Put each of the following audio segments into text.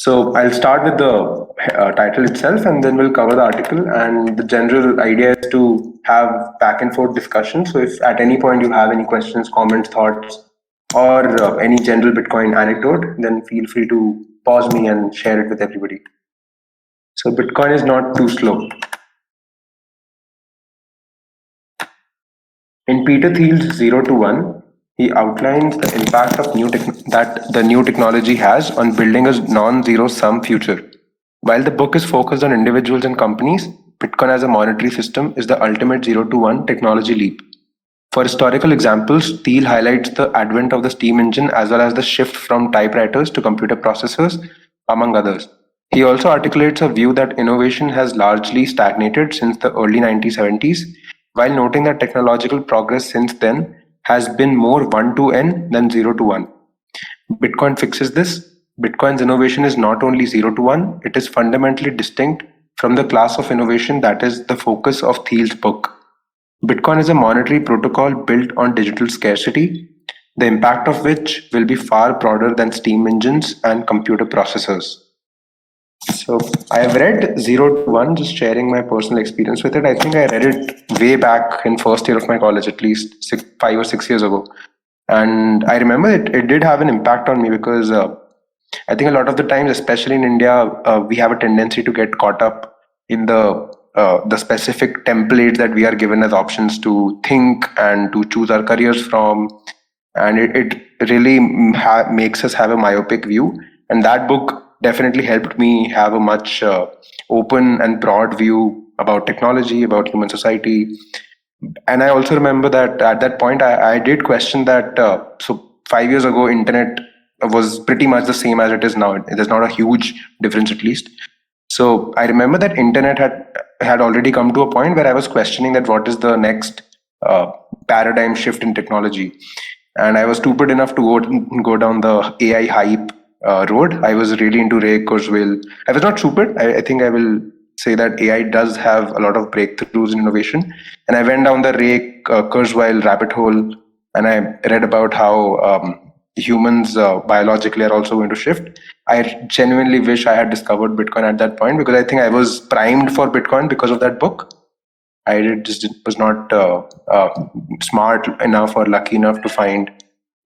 So I'll start with the title itself, and then we'll cover the article. And the general idea is to have back and forth discussion. So if at any point you have any questions, comments, thoughts, or any general Bitcoin anecdote, then feel free to pause me and share it with everybody. So Bitcoin is not too slow. In Peter Thiel's Zero to One, he outlines the impact of that the new technology has on building a non-zero sum future. While the book is focused on individuals and companies, Bitcoin as a monetary system is the ultimate zero to one technology leap. For historical examples, Thiel highlights the advent of the steam engine as well as the shift from typewriters to computer processors, among others. He also articulates a view that innovation has largely stagnated since the early 1970s, while noting that technological progress since then has been more 1 to n than 0 to 1. Bitcoin fixes this. Bitcoin's innovation is not only 0 to 1, it is fundamentally distinct from the class of innovation that is the focus of Thiel's book. Bitcoin is a monetary protocol built on digital scarcity, the impact of which will be far broader than steam engines and computer processors. So I have read Zero to One, just sharing my personal experience with it. I think I read it way back in first year of my college, at least 5 or 6 years ago. And I remember it did have an impact on me because I think a lot of the times, especially in India, we have a tendency to get caught up in the specific templates that we are given as options to think and to choose our careers from, and it really makes us have a myopic view. And that book definitely helped me have a much open and broad view about technology, about human society. And I also remember that at that point I did question that so 5 years ago internet was pretty much the same as it is now. There's not a huge difference, at least. So I remember that internet had already come to a point where I was questioning that what is the next uh, paradigm shift in technology. And I was stupid enough to go down the AI hype road. I was really into Ray Kurzweil. I was not stupid. I think I will say that AI does have a lot of breakthroughs in innovation. And I went down the Ray Kurzweil rabbit hole, and I read about how humans biologically are also going to shift. I genuinely wish I had discovered Bitcoin at that point, because I think I was primed for Bitcoin because of that book. Was not smart enough or lucky enough to find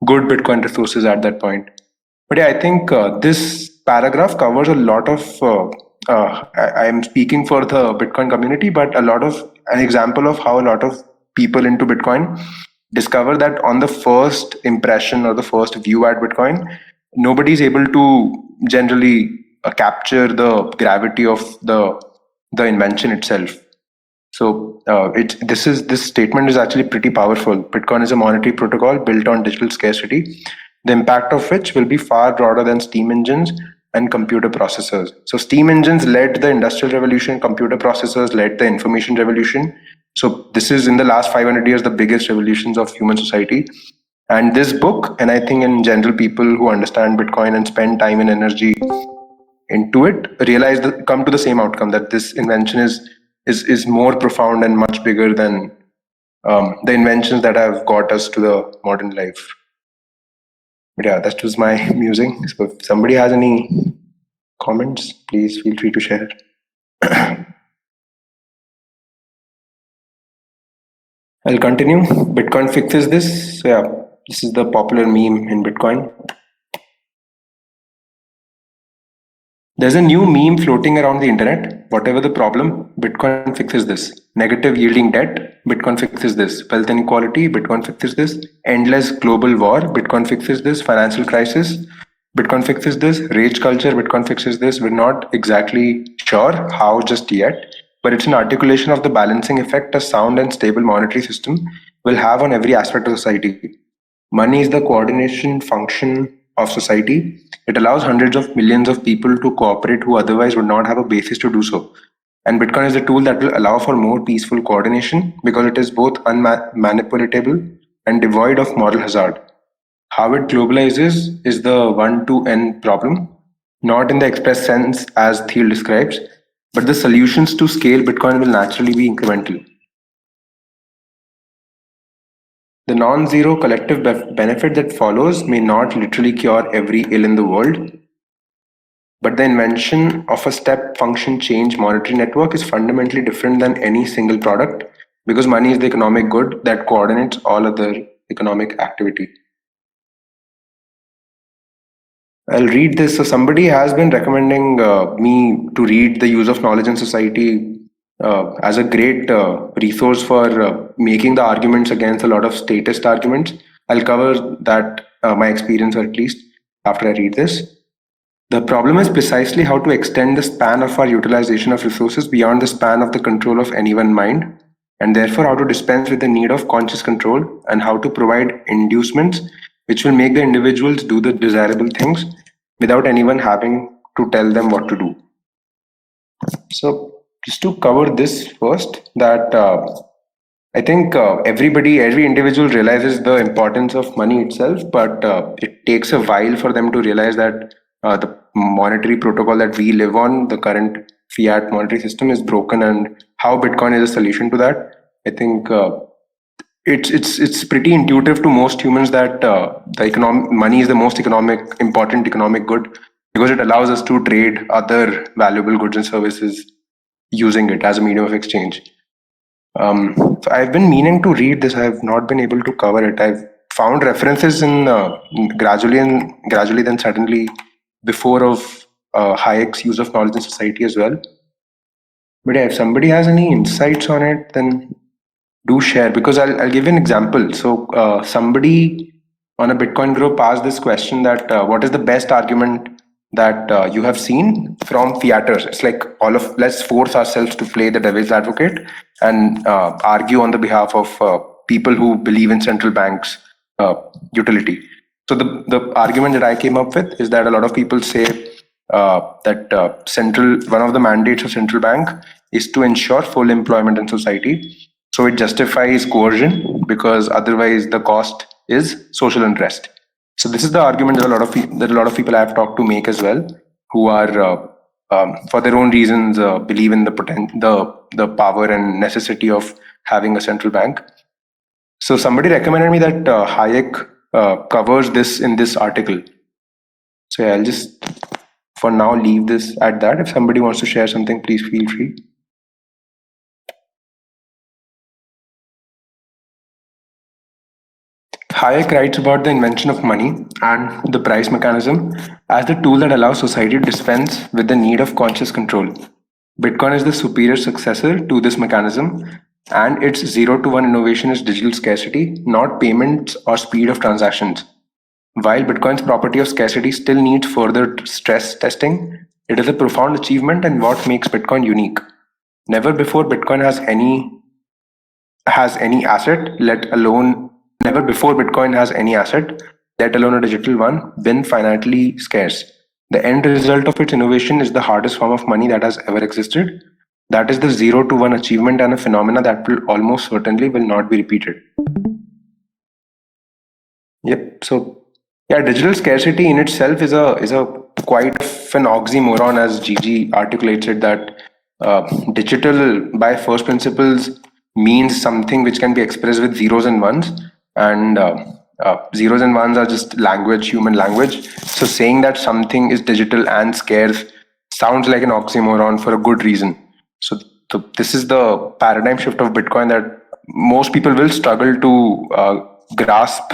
good Bitcoin resources at that point. But yeah, I think this paragraph covers a lot of. I am speaking for the Bitcoin community, but a lot of an example of how a lot of people into Bitcoin discover that on the first impression or the first view at Bitcoin, nobody is able to generally capture the gravity of the invention itself. So this statement is actually pretty powerful. Bitcoin is a monetary protocol built on digital scarcity, the impact of which will be far broader than steam engines and computer processors. So steam engines led the industrial revolution, computer processors led the information revolution. So this is, in the last 500 years, the biggest revolutions of human society. And this book, and I think in general people who understand Bitcoin and spend time and energy into it, realize that come to the same outcome, that this invention is more profound and much bigger than the inventions that have got us to the modern life. But yeah, that was my musing. So if somebody has any comments, please feel free to share. I'll continue. Bitcoin fixes this. So yeah, this is the popular meme in Bitcoin. There's a new meme floating around the internet. Whatever the problem, Bitcoin fixes this. Negative yielding debt, Bitcoin fixes this. Wealth inequality, Bitcoin fixes this. Endless global war, Bitcoin fixes this. Financial crisis, Bitcoin fixes this. Rage culture, Bitcoin fixes this. We're not exactly sure how just yet, but it's an articulation of the balancing effect a sound and stable monetary system will have on every aspect of society. Money is the coordination function of society. It allows hundreds of millions of people to cooperate who otherwise would not have a basis to do so. And Bitcoin is a tool that will allow for more peaceful coordination because it is both unmanipulatable and devoid of moral hazard. How it globalizes is the one to n problem, not in the express sense as Thiel describes, but the solutions to scale Bitcoin will naturally be incremental. The non-zero collective benefit that follows may not literally cure every ill in the world, But the invention of a step function change monetary network is fundamentally different than any single product because money is the economic good that coordinates all other economic activity. I'll read this. So somebody has been recommending me to read The Use of Knowledge in Society as a great resource for making the arguments against a lot of statist arguments. I'll cover that, my experience, or at least after I read this. The problem is precisely how to extend the span of our utilization of resources beyond the span of the control of any one mind, and therefore how to dispense with the need of conscious control and how to provide inducements which will make the individuals do the desirable things without anyone having to tell them what to do. So, just to cover this first, that I think every individual realizes the importance of money itself, but it takes a while for them to realize that the monetary protocol that we live on, the current fiat monetary system, is broken, and how Bitcoin is a solution to that. I think it's pretty intuitive to most humans that the economic money is the most economic important economic good because it allows us to trade other valuable goods and services using it as a medium of exchange. So I've been meaning to read this. I have not been able to cover it. I've found references in gradually, then suddenly, before of Hayek's use of knowledge in society as well. But yeah, if somebody has any insights on it, then do share because I'll give you an example. So somebody on a Bitcoin group asked this question that what is the best argument that you have seen from fiaters? It's like all of let's force ourselves to play the devil's advocate and argue on the behalf of people who believe in central banks uh, utility. So the argument that I came up with is that a lot of people say that central one of the mandates of central bank is to ensure full employment in society. So it justifies coercion because otherwise the cost is social unrest. So this is the argument that a lot of people I have talked to make as well, who are for their own reasons believe in the power and necessity of having a central bank. So somebody recommended me that Hayek covers this in this article. So yeah, I'll just for now leave this at that. If somebody wants to share something, please feel free. Hayek writes about the invention of money and the price mechanism as the tool that allows society to dispense with the need of conscious control. Bitcoin is the superior successor to this mechanism, and its 0 to 1 innovation is digital scarcity, not payments or speed of transactions. While Bitcoin's property of scarcity still needs further stress testing, it is a profound achievement and what makes Bitcoin unique. Never before Bitcoin has any asset, let alone never before Bitcoin has any asset, let alone a digital one, been finitely scarce. The end result of its innovation is the hardest form of money that has ever existed. That is the 0 to 1 achievement and a phenomena that will almost certainly will not be repeated. Yep. So yeah, digital scarcity in itself is a quite of an oxymoron, as Gigi articulates it. That digital by first principles means something which can be expressed with zeros and ones, and zeros and ones are just language, human language. So saying that something is digital and scarce sounds like an oxymoron for a good reason. So this is the paradigm shift of Bitcoin that most people will struggle to grasp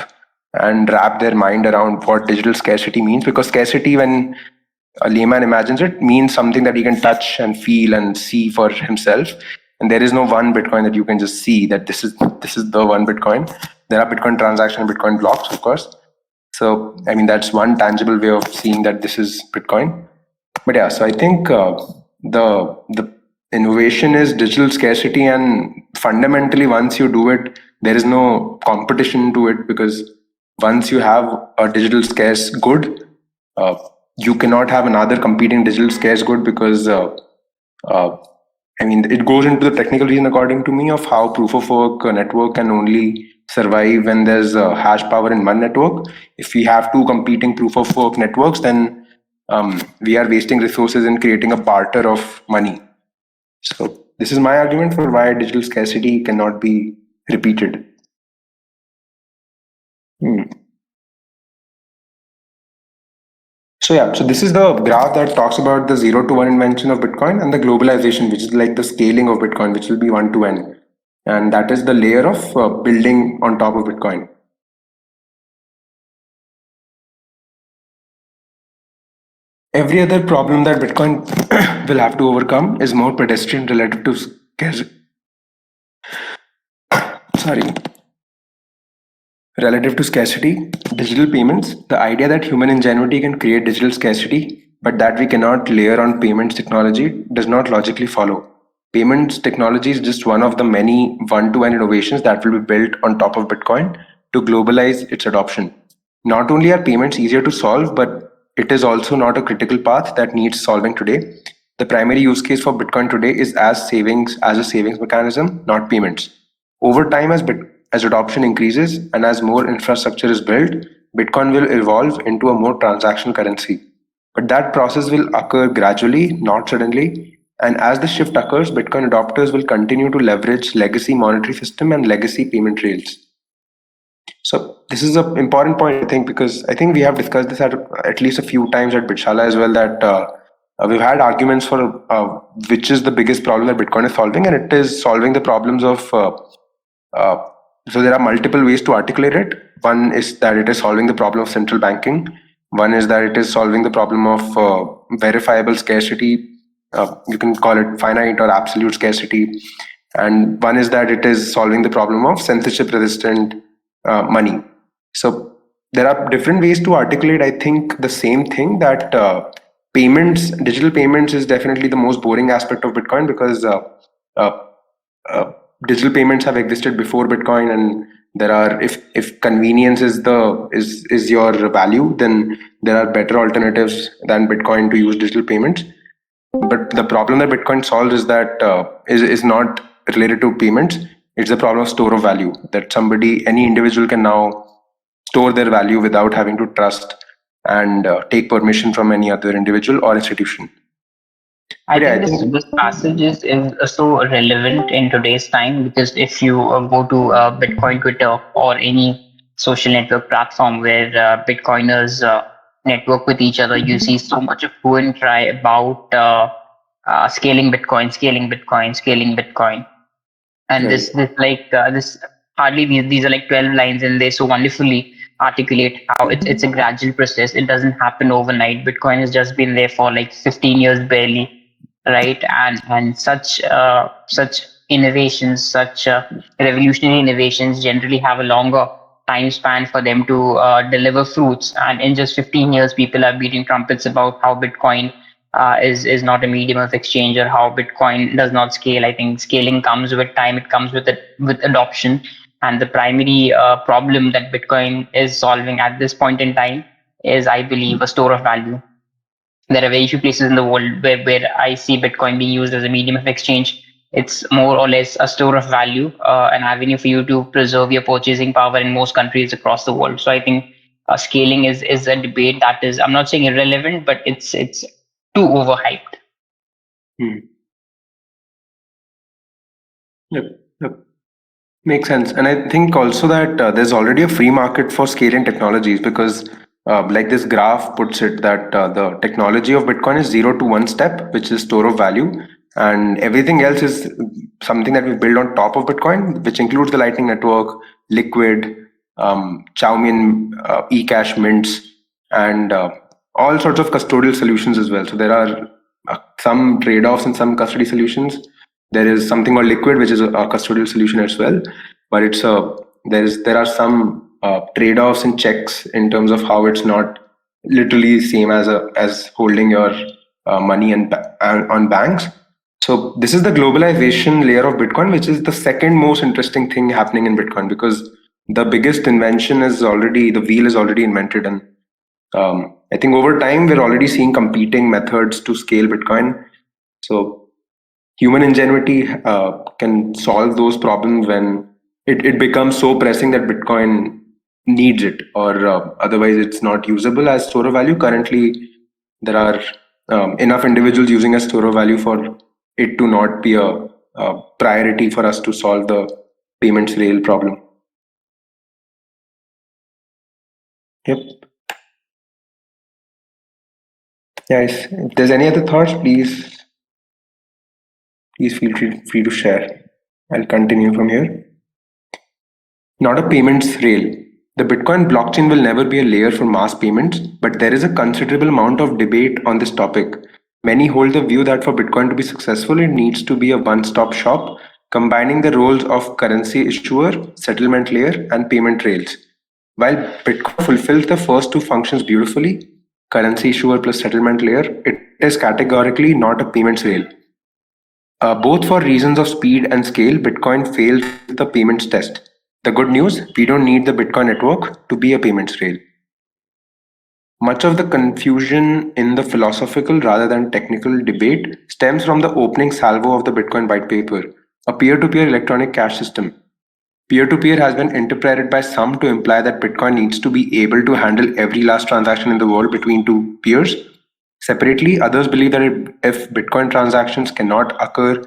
and wrap their mind around what digital scarcity means, because scarcity, when a layman imagines it, means something that he can touch and feel and see for himself, and there is no one Bitcoin that you can just see that this is the one Bitcoin. There are Bitcoin transactions, Bitcoin blocks, of course. So I mean, that's one tangible way of seeing that this is Bitcoin. But yeah, so I think the innovation is digital scarcity, and fundamentally, once you do it, there is no competition to it, because once you have a digital scarce good, uh, you cannot have another competing digital scarce good, because uh, I mean, it goes into the technical reason, according to me, of how proof of work network can only survive when there's hash power in one network. If we have two competing proof of work networks, then we are wasting resources in creating a barter of money. So this is my argument for why digital scarcity cannot be repeated. Hmm. So yeah, so this is the graph that talks about the 0 to 1 invention of Bitcoin and the globalization, which is like the scaling of Bitcoin, which will be 1 to n, and that is the layer of building on top of Bitcoin. Every other problem that Bitcoin will have to overcome is more pedestrian relative to sorry, relative to scarcity. Digital payments, the idea that human ingenuity can create digital scarcity, but that we cannot layer on payments technology, does not logically follow. Payments technology is just one of the many one-to-one innovations that will be built on top of Bitcoin to globalize its adoption. Not only are payments easier to solve, but it is also not a critical path that needs solving today. The primary use case for Bitcoin today is as a savings mechanism, not payments. Over time, as adoption increases and as more infrastructure is built, Bitcoin will evolve into a more transactional currency. But that process will occur gradually, not suddenly. And as the shift occurs, Bitcoin adopters will continue to leverage legacy monetary system and legacy payment rails. So this is an important point, I think, because I think we have discussed this at least a few times at Bitshala as well, that we've had arguments for which is the biggest problem that Bitcoin is solving, and it is solving the problems of uh, so there are multiple ways to articulate it. One is that it is solving the problem of central banking. One is that it is solving the problem of verifiable scarcity. You can call it finite or absolute scarcity. And one is that it is solving the problem of censorship resistant money. So there are different ways to articulate, I think, the same thing, that digital payments is definitely the most boring aspect of Bitcoin, because uh, uh, digital payments have existed before Bitcoin, and there are, if convenience is your value, then there are better alternatives than Bitcoin to use digital payments. But the problem that Bitcoin solves is that is not related to payments. It's the problem of store of value, that any individual can now store their value without having to trust and take permission from any other individual or institution. I But yeah, think I think. this passage is so relevant in today's time because if you go to Bitcoin Twitter or any social network platform where Bitcoiners network with each other, you see so much of hue and cry about scaling Bitcoin, scaling Bitcoin, scaling Bitcoin, and Right. this hardly these are like 12 lines, and they so wonderfully articulate how it's a gradual process. It doesn't happen overnight. Bitcoin has just been there for like 15 years barely, right? And such innovations, such revolutionary innovations generally have a longer time span for them to deliver fruits. And in just 15 years, people are beating trumpets about how Bitcoin is not a medium of exchange, or how Bitcoin does not scale. I think scaling comes with time. It comes with adoption. And the primary problem that Bitcoin is solving at this point in time is, I believe, a store of value. There are very few places in the world where I see Bitcoin being used as a medium of exchange. It's more or less a store of value, an avenue for you to preserve your purchasing power in most countries across the world. So I think scaling is a debate that is, I'm not saying irrelevant, but it's too overhyped. Hmm. Yep. Yep. Makes sense. And I think also that there's already a free market for scaling technologies, because, like this graph puts it, that the technology of Bitcoin is 0 to 1 step, which is store of value, and everything else is something that we build on top of Bitcoin, which includes the Lightning Network, Liquid, Xiaomi eCash mints, and all sorts of custodial solutions as well. So there are some trade-offs in some custody solutions. There is something called Liquid, which is a custodial solution as well, but there are some trade-offs and checks in terms of how it's not literally same as holding your money on banks. So this is the globalization layer of Bitcoin, which is the second most interesting thing happening in Bitcoin, because the biggest invention is already the wheel is already invented, and I think over time we're already seeing competing methods to scale Bitcoin. So human ingenuity can solve those problems when it becomes so pressing that Bitcoin needs it, or otherwise it's not usable as store of value. Currently, there are enough individuals using as store of value for it to not be a priority for us to solve the payments rail problem. Yep. Guys, if there's any other thoughts, please feel free to share. I'll continue from here. Not a payments rail. The Bitcoin blockchain will never be a layer for mass payments, but there is a considerable amount of debate on this topic. Many hold the view that for Bitcoin to be successful, it needs to be a one stop shop, combining the roles of currency issuer, settlement layer, and payment rails. While Bitcoin fulfills the first two functions beautifully, currency issuer plus settlement layer, it is categorically not a payments rail. Both for reasons of speed and scale, Bitcoin fails the payments test. The good news, we don't need the Bitcoin network to be a payments rail. Much of the confusion in the philosophical rather than technical debate stems from the opening salvo of the Bitcoin white paper, a peer to peer electronic cash system. Peer to peer has been interpreted by some to imply that Bitcoin needs to be able to handle every last transaction in the world between two peers. Separately, others believe that if Bitcoin transactions cannot occur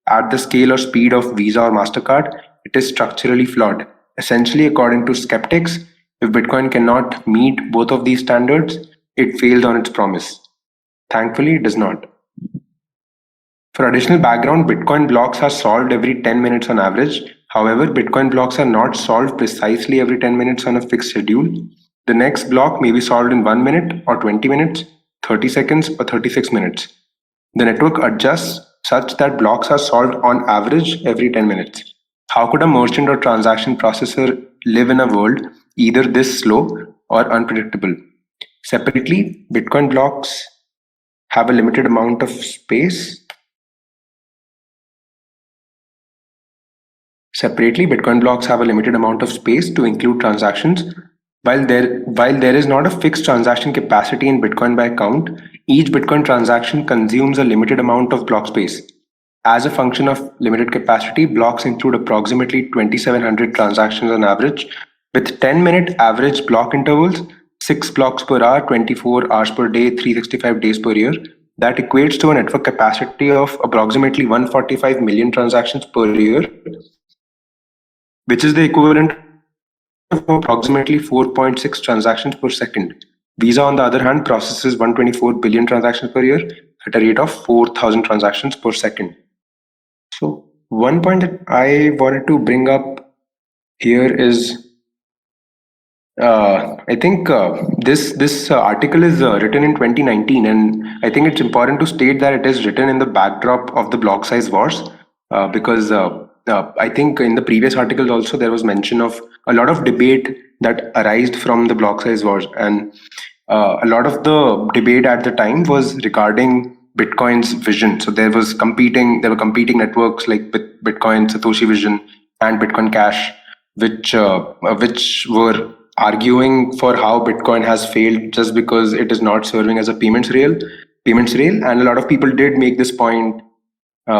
at the scale or speed of Visa or MasterCard, it is structurally flawed. Essentially, according to skeptics, if Bitcoin cannot meet both of these standards, it failed on its promise. Thankfully, it does not. For additional background, Bitcoin blocks are solved every 10 minutes on average. However, Bitcoin blocks are not solved precisely every 10 minutes on a fixed schedule. The next block may be solved in 1 minute or 20 minutes, 30 seconds or 36 minutes. The network adjusts such that blocks are solved on average every 10 minutes. How could a merchant or transaction processor live in a world either this slow or unpredictable? Separately, Bitcoin blocks have a limited amount of space. Separately, Bitcoin blocks have a limited amount of space to include transactions. While there is not a fixed transaction capacity in Bitcoin by count, each Bitcoin transaction consumes a limited amount of block space. As a function of limited capacity, blocks include approximately 2,700 transactions on average, with 10-minute average block intervals, 6 blocks per hour, 24 hours per day, 365 days per year. That equates to a network capacity of approximately 145 million transactions per year, which is the equivalent of approximately 4.6 transactions per second. Visa, on the other hand, processes 124 billion transactions per year at a rate of 4,000 transactions per second. So, one point that I wanted to bring up here is I think this article is written in 2019, and I think it's important to state that it is written in the backdrop of the block size wars, because I think in the previous articles also there was mention of a lot of debate that arose from the block size wars, and a lot of the debate at the time was regarding Bitcoin's vision. So there were competing networks like Bitcoin, Satoshi Vision, and Bitcoin Cash, which were arguing for how Bitcoin has failed just because it is not serving as a payments rail, and a lot of people did make this point.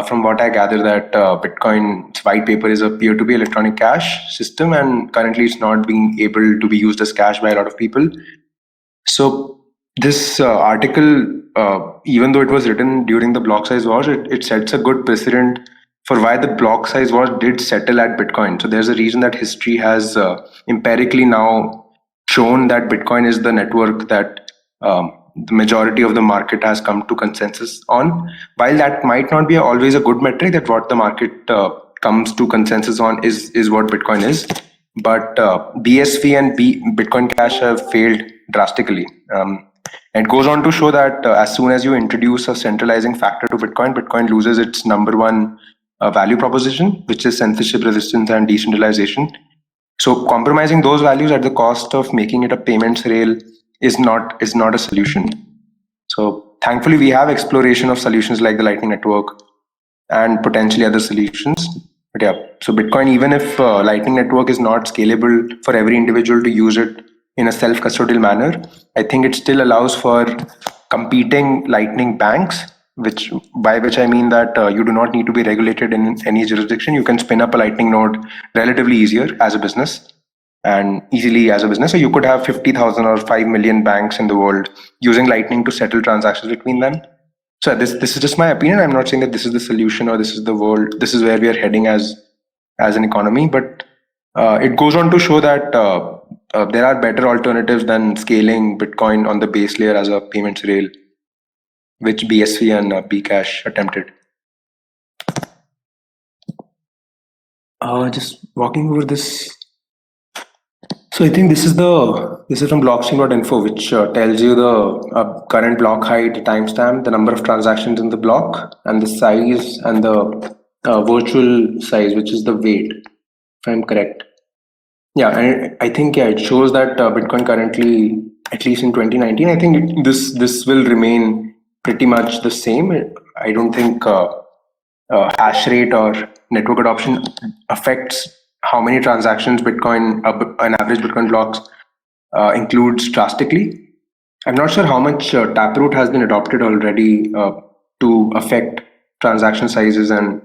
From what I gather, that Bitcoin's white paper is a peer-to-peer electronic cash system, and currently it's not being able to be used as cash by a lot of people. So this article, even though it was written during the block size wars, it sets a good precedent for why the block size wars did settle at Bitcoin. So there's a reason that history has empirically now shown that Bitcoin is the network that the majority of the market has come to consensus on. While that might not be always a good metric, that what the market comes to consensus on is what Bitcoin is. But BSV and Bitcoin Cash have failed drastically. And it goes on to show that as soon as you introduce a centralizing factor to Bitcoin, Bitcoin loses its number one value proposition, which is censorship resistance and decentralization. So compromising those values at the cost of making it a payments rail is not a solution. So thankfully, we have exploration of solutions like the Lightning Network and potentially other solutions. But yeah, so Bitcoin, even if Lightning Network is not scalable for every individual to use it in a self-custodial manner, I think it still allows for competing Lightning banks, which by which I mean that you do not need to be regulated in any jurisdiction. You can spin up a Lightning node relatively easier as a business and easily as a business. So you could have 50,000 or 5 million banks in the world using Lightning to settle transactions between them. So this is just my opinion. I'm not saying that this is the solution or this is the world. This is where we are heading as an economy. But it goes on to show that there are better alternatives than scaling Bitcoin on the base layer as a payments rail. which BSV and Bcash attempted. Just walking over this. So I think this is from blockchain.info, which tells you the current block height, the timestamp, the number of transactions in the block, and the size and the virtual size, which is the weight, if I'm correct. Yeah, and I think it shows that Bitcoin currently, at least in 2019, I think this will remain pretty much the same. I don't think hash rate or network adoption affects how many transactions Bitcoin, an average Bitcoin blocks includes drastically. I'm not sure how much Taproot has been adopted already to affect transaction sizes and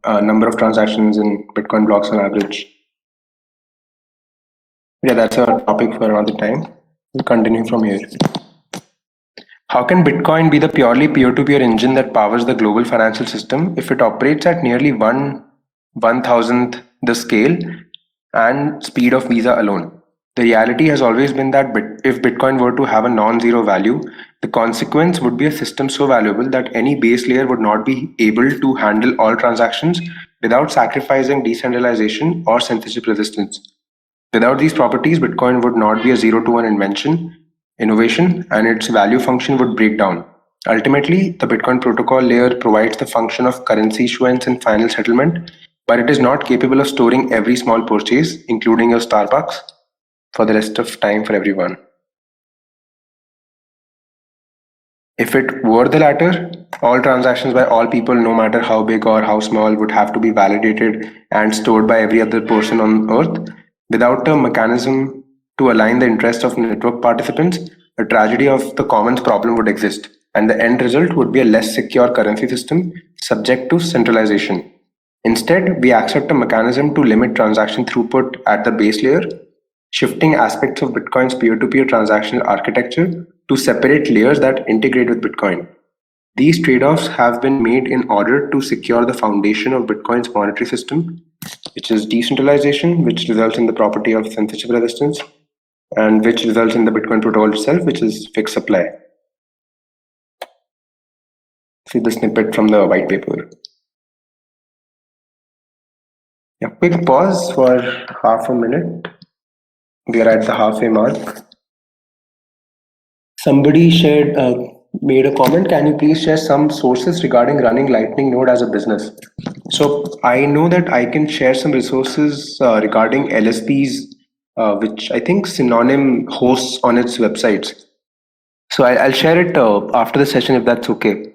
number of transactions in Bitcoin blocks on average. Yeah, that's a topic for another time. We'll continue from here. How can Bitcoin be the purely peer-to-peer engine that powers the global financial system if it operates at nearly 1,000th the scale and speed of Visa alone? The reality has always been that if Bitcoin were to have a non-zero value, the consequence would be a system so valuable that any base layer would not be able to handle all transactions without sacrificing decentralization or censorship resistance. Without these properties, Bitcoin would not be a 0 to 1 innovation, and its value function would break down. Ultimately, the Bitcoin protocol layer provides the function of currency issuance and final settlement, but it is not capable of storing every small purchase, including your Starbucks, for the rest of time for everyone. If it were the latter, all transactions by all people, no matter how big or how small, would have to be validated and stored by every other person on earth. Without a mechanism to align the interests of network participants, a tragedy of the commons problem would exist, and the end result would be a less secure currency system subject to centralization. Instead, we accept a mechanism to limit transaction throughput at the base layer, shifting aspects of Bitcoin's peer-to-peer transactional architecture to separate layers that integrate with Bitcoin. These trade-offs have been made in order to secure the foundation of Bitcoin's monetary system, which is decentralization, which results in the property of censorship resistance, and which results in the Bitcoin protocol itself, which is fixed supply. See the snippet from the white paper. Yeah, quick pause for half a minute. We are at the halfway mark. Somebody made a comment. Can you please share some sources regarding running Lightning Node as a business? So I know that I can share some resources regarding LSPs, which I think Synonym hosts on its websites. So I'll share it after the session if that's okay.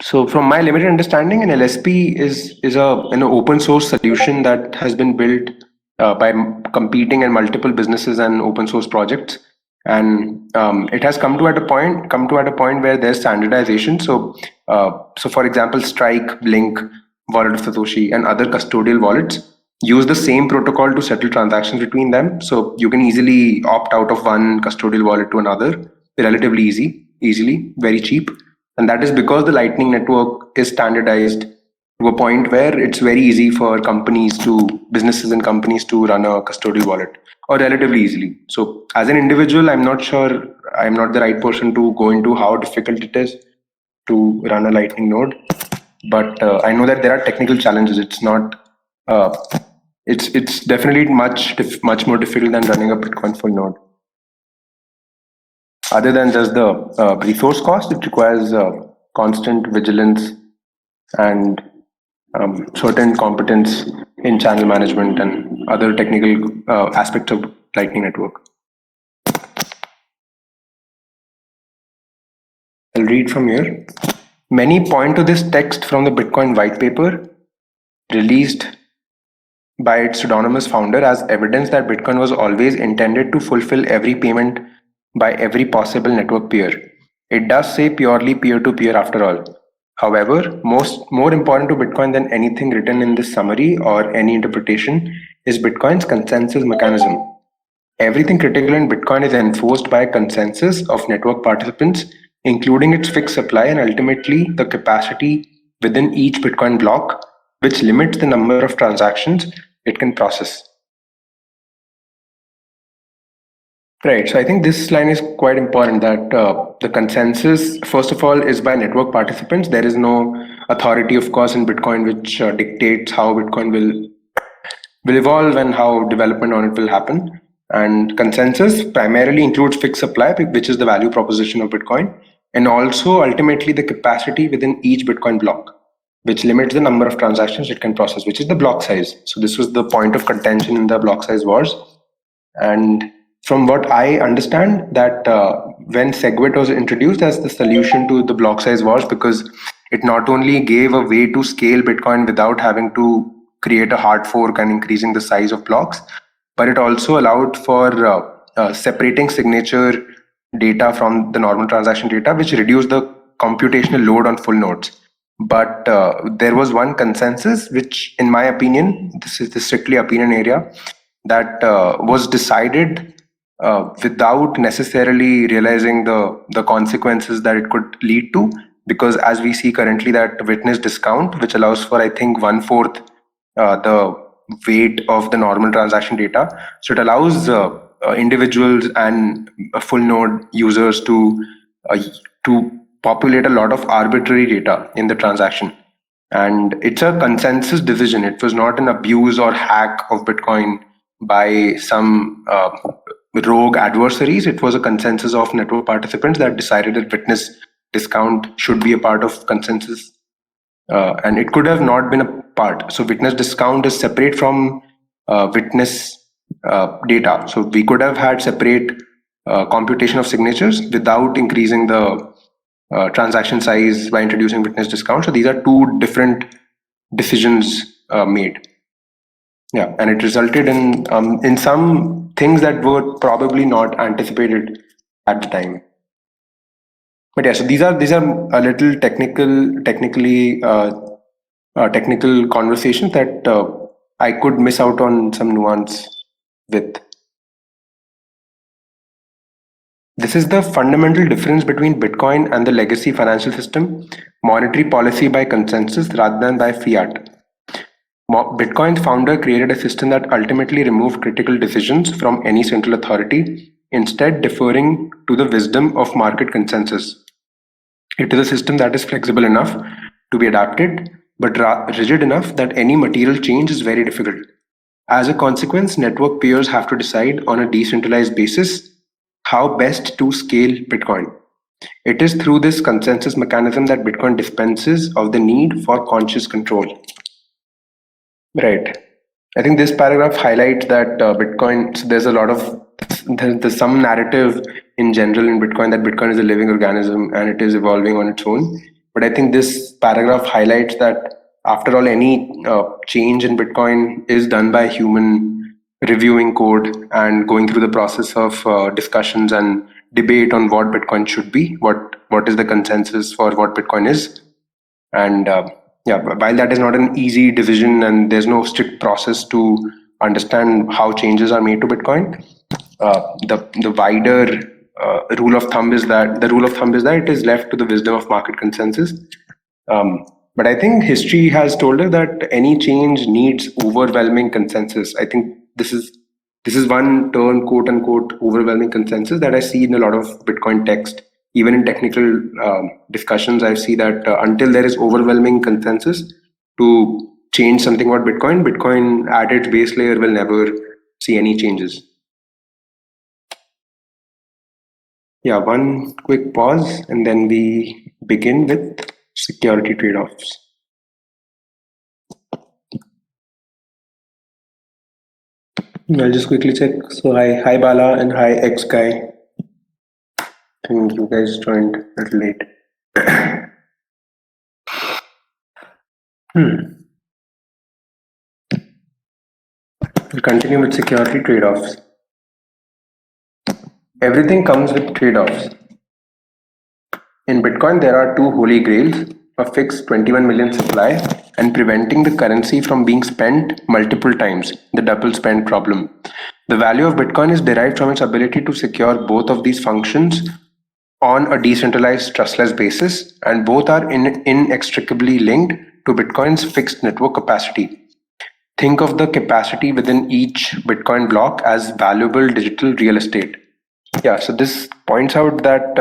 So, from my limited understanding, an LSP is an open source solution that has been built by competing in multiple businesses and open source projects, and it has come to at a point where there's standardization. So for example, Strike, Blink, Wallet of Satoshi, and other custodial wallets use the same protocol to settle transactions between them. So you can easily opt out of one custodial wallet to another, relatively easily, very cheap, and that is because the Lightning Network is standardized to a point where it's very easy for businesses and companies to run a custodial wallet, or relatively easily. So, as an individual, I'm not sure, I'm not the right person to go into how difficult it is to run a Lightning node, but I know that there are technical challenges. Uh, it's definitely much more difficult than running a Bitcoin full node. Other than just the resource cost, it requires constant vigilance and certain competence in channel management and other technical aspects of Lightning Network. I'll read from here. Many point to this text from the Bitcoin white paper released by its pseudonymous founder as evidence that Bitcoin was always intended to fulfill every payment by every possible network peer. It does say purely peer to peer after all. However, more important to Bitcoin than anything written in this summary or any interpretation is Bitcoin's consensus mechanism. Everything critical in Bitcoin is enforced by a consensus of network participants, including its fixed supply and ultimately the capacity within each Bitcoin block, which limits the number of transactions it can process. Right. So I think this line is quite important that the consensus, first of all, is by network participants. There is no authority, of course, in Bitcoin which dictates how Bitcoin will evolve and how development on it will happen. And consensus primarily includes fixed supply, which is the value proposition of Bitcoin, and also ultimately the capacity within each Bitcoin block, which limits the number of transactions it can process, which is the block size. So this was the point of contention in the block size wars. And from what I understand, that when SegWit was introduced as the solution to the block size wars, because it not only gave a way to scale Bitcoin without having to create a hard fork and increasing the size of blocks, but it also allowed for separating signature data from the normal transaction data, which reduced the computational load on full nodes. But there was one consensus, which, in my opinion, this is the strictly opinion area, that was decided without necessarily realizing the consequences that it could lead to. Because as we see currently, that witness discount, which allows for I think 1/4 the weight of the normal transaction data, so it allows individuals and full node users uh, to populate a lot of arbitrary data in the transaction. And it's a consensus decision. It was not an abuse or hack of Bitcoin by some rogue adversaries. It was a consensus of network participants that decided that witness discount should be a part of consensus, and it could have not been a part. So witness discount is separate from witness data. So we could have had separate computation of signatures without increasing the transaction size by introducing witness discount. So these are two different decisions made. Yeah, and it resulted in some things that were probably not anticipated at the time. But yeah, so these are a little technical conversations that I could miss out on some nuance with. This is the fundamental difference between Bitcoin and the legacy financial system: monetary policy by consensus rather than by fiat. Bitcoin's founder created a system that ultimately removed critical decisions from any central authority, instead deferring to the wisdom of market consensus. It is a system that is flexible enough to be adapted, but rigid enough that any material change is very difficult. As a consequence, network peers have to decide on a decentralized basis how best to scale Bitcoin. It is through this consensus mechanism that Bitcoin dispenses of the need for conscious control. Right. I think this paragraph highlights that Bitcoin, so there's a lot of, there's some narrative in general in Bitcoin that Bitcoin is a living organism and it is evolving on its own. But I think this paragraph highlights that after all, any change in Bitcoin is done by a human reviewing code and going through the process of discussions and debate on what Bitcoin should be, what is the consensus for what Bitcoin is. And yeah, while that is not an easy decision and there's no strict process to understand how changes are made to Bitcoin, the wider rule of thumb is that it is left to the wisdom of market consensus. But I think history has told us that any change needs overwhelming consensus. I think this is one term, quote unquote, overwhelming consensus that I see in a lot of Bitcoin text. Even in technical discussions, I see that until there is overwhelming consensus to change something about Bitcoin, Bitcoin at its base layer will never see any changes. Yeah, one quick pause and then we begin with security trade-offs. I'll just quickly check. So hi Bala and hi X guy. I think you guys joined a little late. We'll continue with security trade-offs. Everything comes with trade-offs. In Bitcoin, there are two holy grails: a fixed 21 million supply and preventing the currency from being spent multiple times, the double spend problem. The value of Bitcoin is derived from its ability to secure both of these functions on a decentralized, trustless basis, and both are inextricably linked to Bitcoin's fixed network capacity. Think of the capacity within each Bitcoin block as valuable digital real estate. Yeah, so this points out that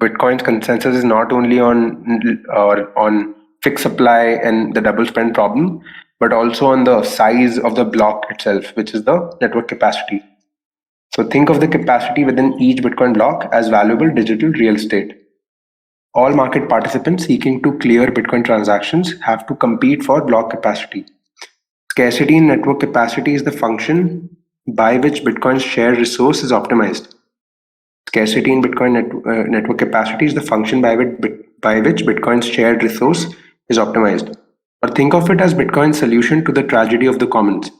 Bitcoin's consensus is not only on fixed supply and the double spend problem, but also on the size of the block itself, which is the network capacity. So think of the capacity within each Bitcoin block as valuable digital real estate. All market participants seeking to clear Bitcoin transactions have to compete for block capacity. Scarcity in network capacity is the function by which Bitcoin's shared resource is optimized. Scarcity in network capacity is the function by which Bitcoin's shared resource is optimized. Or think of it as Bitcoin's solution to the tragedy of the commons.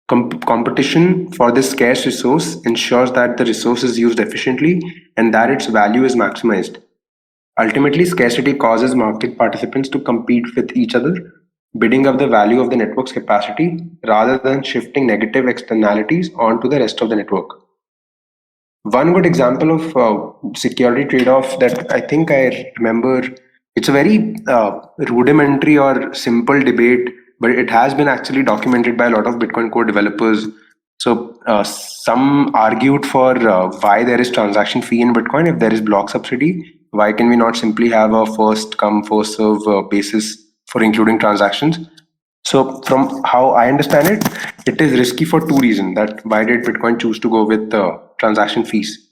Competition for this scarce resource ensures that the resource is used efficiently and that its value is maximized. Ultimately, scarcity causes market participants to compete with each other, bidding up the value of the network's capacity rather than shifting negative externalities onto the rest of the network. One good example of security trade-off that I think I remember, it's a very rudimentary or simple debate, but it has been actually documented by a lot of Bitcoin core developers. So some argued for why there is transaction fee in Bitcoin if there is block subsidy. Why can we not simply have a first come first serve basis for including transactions? So, from how I understand it, it is risky for two reasons. That why did Bitcoin choose to go with transaction fees?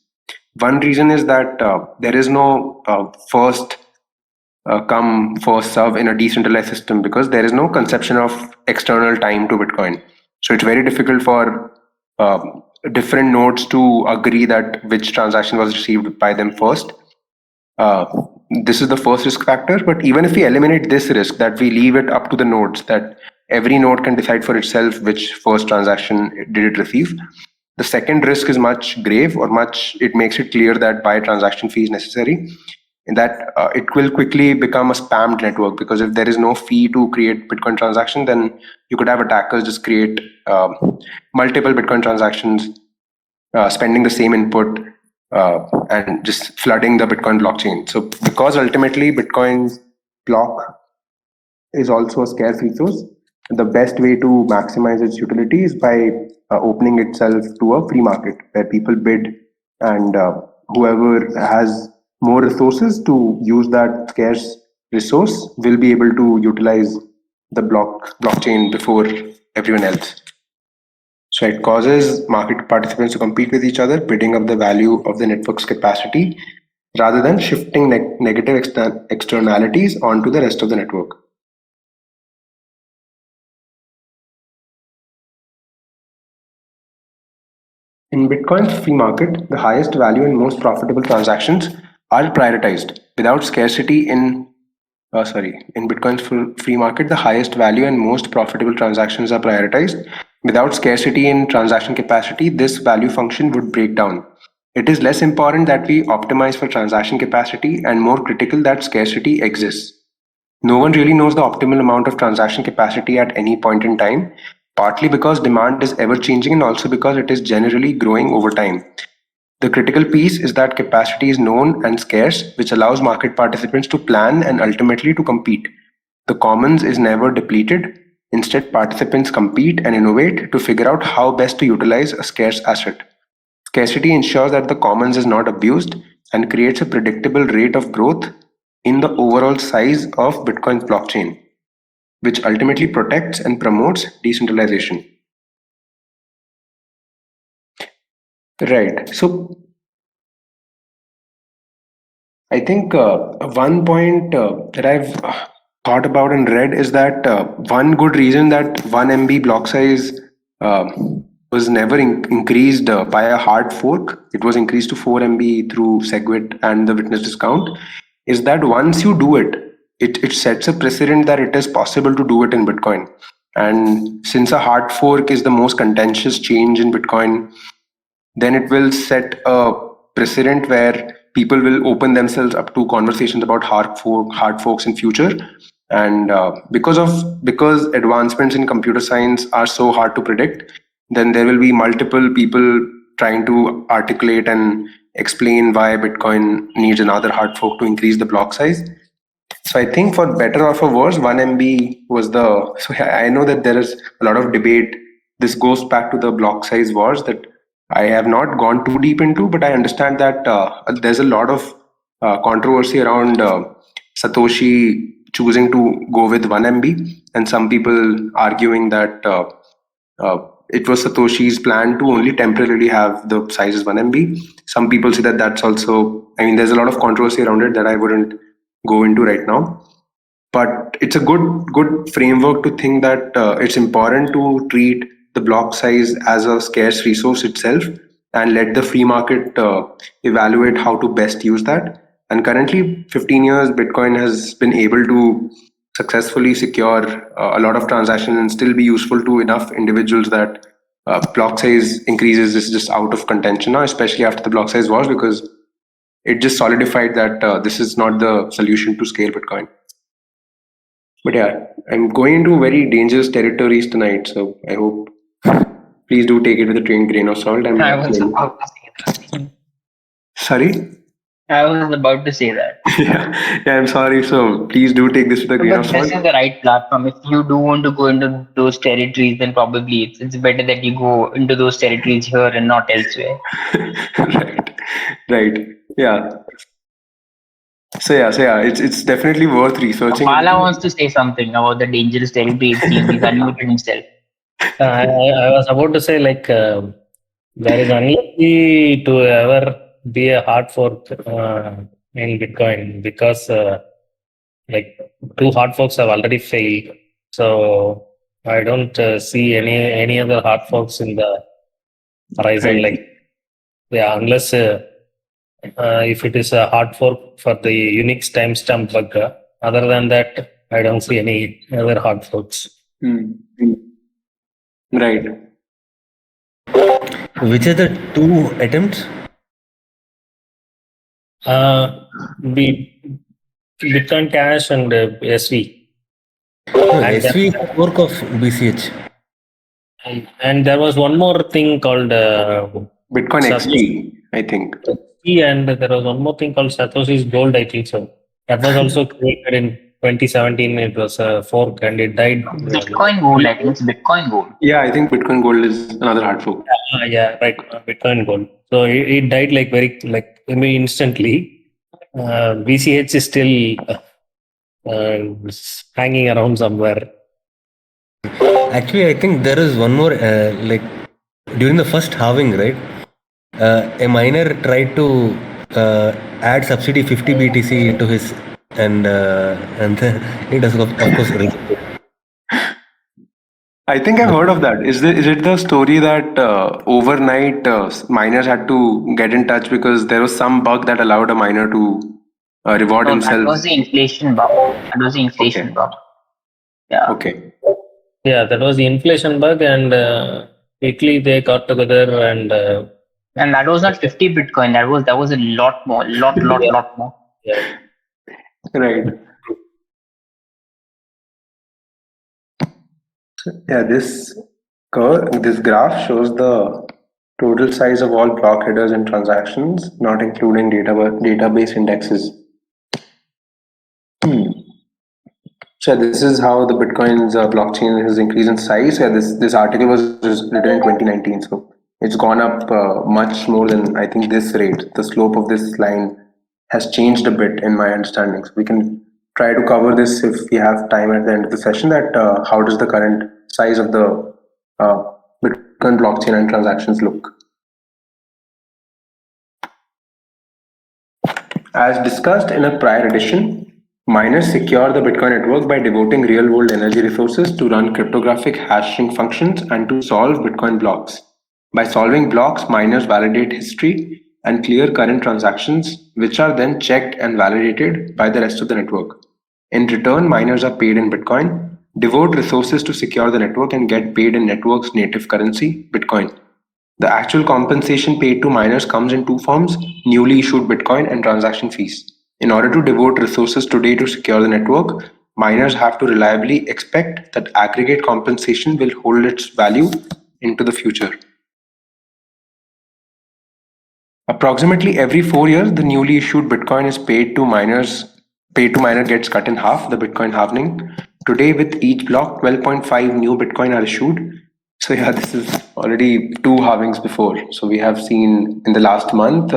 One reason is that there is no first come first serve in a decentralized system because there is no conception of external time to Bitcoin. So it's very difficult for different nodes to agree that which transaction was received by them first. uh, this is the first risk factor. But even if we eliminate this risk, that we leave it up to the nodes, that every node can decide for itself which first transaction did it receive. The second risk is much grave, or much, it makes it clear that why transaction fee is necessary, in that it will quickly become a spammed network, because if there is no fee to create Bitcoin transaction, then you could have attackers just create multiple Bitcoin transactions, spending the same input, and just flooding the Bitcoin blockchain. So, because ultimately Bitcoin's block is also a scarce resource, the best way to maximize its utility is by opening itself to a free market where people bid, and whoever has more resources to use that scarce resource will be able to utilize the blockchain before everyone else. So it causes market participants to compete with each other, bidding up the value of the network's capacity rather than shifting negative externalities onto the rest of the network. In Bitcoin's free market, the highest value and most profitable transactions are prioritized. Without scarcity in Bitcoin's free market, the highest value and most profitable transactions are prioritized. Without scarcity in transaction capacity, this value function would break down. It is less important that we optimize for transaction capacity and more critical that scarcity exists. No one really knows the optimal amount of transaction capacity at any point in time, partly because demand is ever changing and also because it is generally growing over time. The critical piece is that capacity is known and scarce, which allows market participants to plan and ultimately to compete. The commons is never depleted. Instead, participants compete and innovate to figure out how best to utilize a scarce asset. Scarcity ensures that the commons is not abused and creates a predictable rate of growth in the overall size of Bitcoin's blockchain, which ultimately protects and promotes decentralization. Right. So I think one point that I've thought about and read is that one good reason that 1 MB block size uh, was never increased by a hard fork, it was increased to 4 MB through SegWit and the witness discount, is that once you do it, it sets a precedent that it is possible to do it in Bitcoin. And since a hard fork is the most contentious change in Bitcoin, then it will set a precedent where people will open themselves up to conversations about hard forks in future. And because advancements in computer science are so hard to predict, then there will be multiple people trying to articulate and explain why Bitcoin needs another hard fork to increase the block size. So I think for better or for worse, 1 MB was the. So I know that there is a lot of debate. This goes back to the block size wars, that I have not gone too deep into, but I understand that there's a lot of controversy around Satoshi choosing to go with 1 MB, and some people arguing that it was Satoshi's plan to only temporarily have the size as 1 MB. Some people say that that's also, I mean, there's a lot of controversy around it that I wouldn't go into right now, but it's a good framework to think that it's important to treat the block size as a scarce resource itself and let the free market evaluate how to best use that. And currently 15 years Bitcoin has been able to successfully secure a lot of transactions and still be useful to enough individuals that block size increases is just out of contention now, especially after the block size wars, because it just solidified that this is not the solution to scale Bitcoin. But yeah, I'm going into very dangerous territories tonight, so I hope please do take it with a grain of salt. I'm I not was saying. about to say that. Sorry? I was about to say that. Yeah, I'm sorry. So please do take this with a grain of But this salt. is the right platform. If you do want to go into those territories, then probably it's better that you go into those territories here and not elsewhere. Right. Right. Yeah. So yeah, it's definitely worth researching Bala into. wants to say something about the dangerous territory. It seems he's unmuted himself. I was about to say, like, there is unlikely to ever be a hard fork in Bitcoin because, like, two hard forks have already failed. So I don't see any other hard forks in the horizon. Right. Like, yeah, unless if it is a hard fork for the Unix timestamp bug. Other than that, I don't see any other hard forks. Hmm. Right. Which are the two attempts? Be Bitcoin Cash and SV. No, And SV is a fork of BCH. and there was one more thing called Bitcoin Satoshi, XP, I think. and there was one more thing called Satoshi's Gold, I think so. That was also created in 2017. It was a fork and it died. Bitcoin Gold, I think it's Bitcoin Gold. Yeah, I think Bitcoin Gold is another hard fork. Yeah, right. Bitcoin Gold. So it died like I mean, instantly. BCH is still hanging around somewhere. Actually, I think there is one more, like during the first halving, right? A miner tried to add subsidy 50 BTC into his, and then it was of course rejected. I think I've heard of that. Is it the story that overnight miners had to get in touch because there was some bug that allowed a miner to reward No, that himself? was the inflation bug. That was the inflation Okay. bug. Yeah. Okay. Yeah, that was the inflation bug, and quickly they got together and And that was not 50 Bitcoin. That was a lot more. Lot more. yeah. Right. Yeah, this graph shows the total size of all block headers and transactions, not including database indexes. So this is how the Bitcoin's blockchain has increased in size. Yeah, this article was written in 2019, so it's gone up much more than I think this rate. The slope of this line has changed a bit in my understanding. So we can try to cover this if we have time at the end of the session. That how does the current size of the uh, Bitcoin blockchain and transactions look? As discussed in a prior edition, miners secure the Bitcoin network by devoting real world energy resources to run cryptographic hashing functions and to solve Bitcoin blocks. By solving blocks, miners validate history and clear current transactions, which are then checked and validated by the rest of the network. In return, miners are paid in Bitcoin, devote resources to secure the network, and get paid in network's native currency, Bitcoin. The actual compensation paid to miners comes in two forms: newly issued Bitcoin and transaction fees. In order to devote resources today to secure the network, miners have to reliably expect that aggregate compensation will hold its value into the future. Approximately every 4 years, the newly issued Bitcoin is paid to miners. Paid to miner gets cut in half, the Bitcoin halving. Today, with each block, 12.5 new Bitcoin are issued. So yeah, this is already two halvings before. So we have seen in the last month.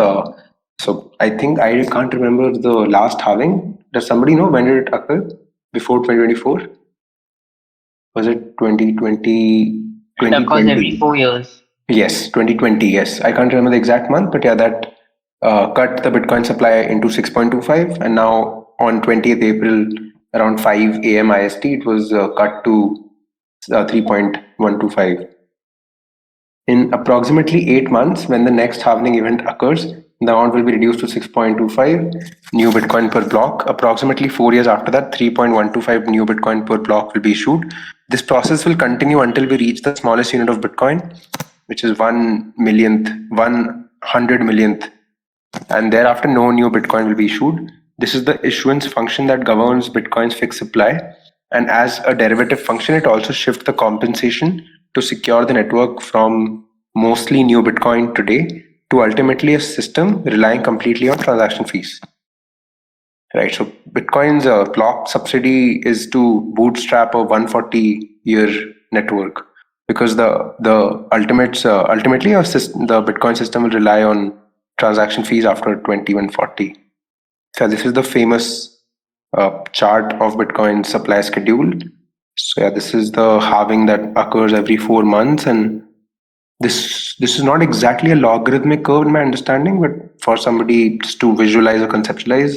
So I think I can't remember the last halving. Does somebody know when did it occur? Before 2024? Was it 2020? It occurs every 4 years. Yes, 2020. Yes, I can't remember the exact month, but yeah, that cut the Bitcoin supply into 6.25, and now on 20th April around 5 a.m. IST, it was cut to 3.125. In approximately 8 months, when the next halving event occurs, the amount will be reduced to 6.25 new Bitcoin per block. Approximately 4 years after that, 3.125 new Bitcoin per block will be issued. This process will continue until we reach the smallest unit of Bitcoin, which is 100 millionth, and thereafter no new Bitcoin will be issued. This is the issuance function that governs Bitcoin's fixed supply. And as a derivative function, it also shifts the compensation to secure the network from mostly new Bitcoin today to ultimately a system relying completely on transaction fees. Right. So Bitcoin's block subsidy is to bootstrap a 140-year network, because the ultimately the Bitcoin system will rely on transaction fees after 2140. So this is the famous chart of Bitcoin supply schedule. So yeah, this is the halving that occurs every 4 months, and this is not exactly a logarithmic curve in my understanding, but for somebody just to visualize or conceptualize,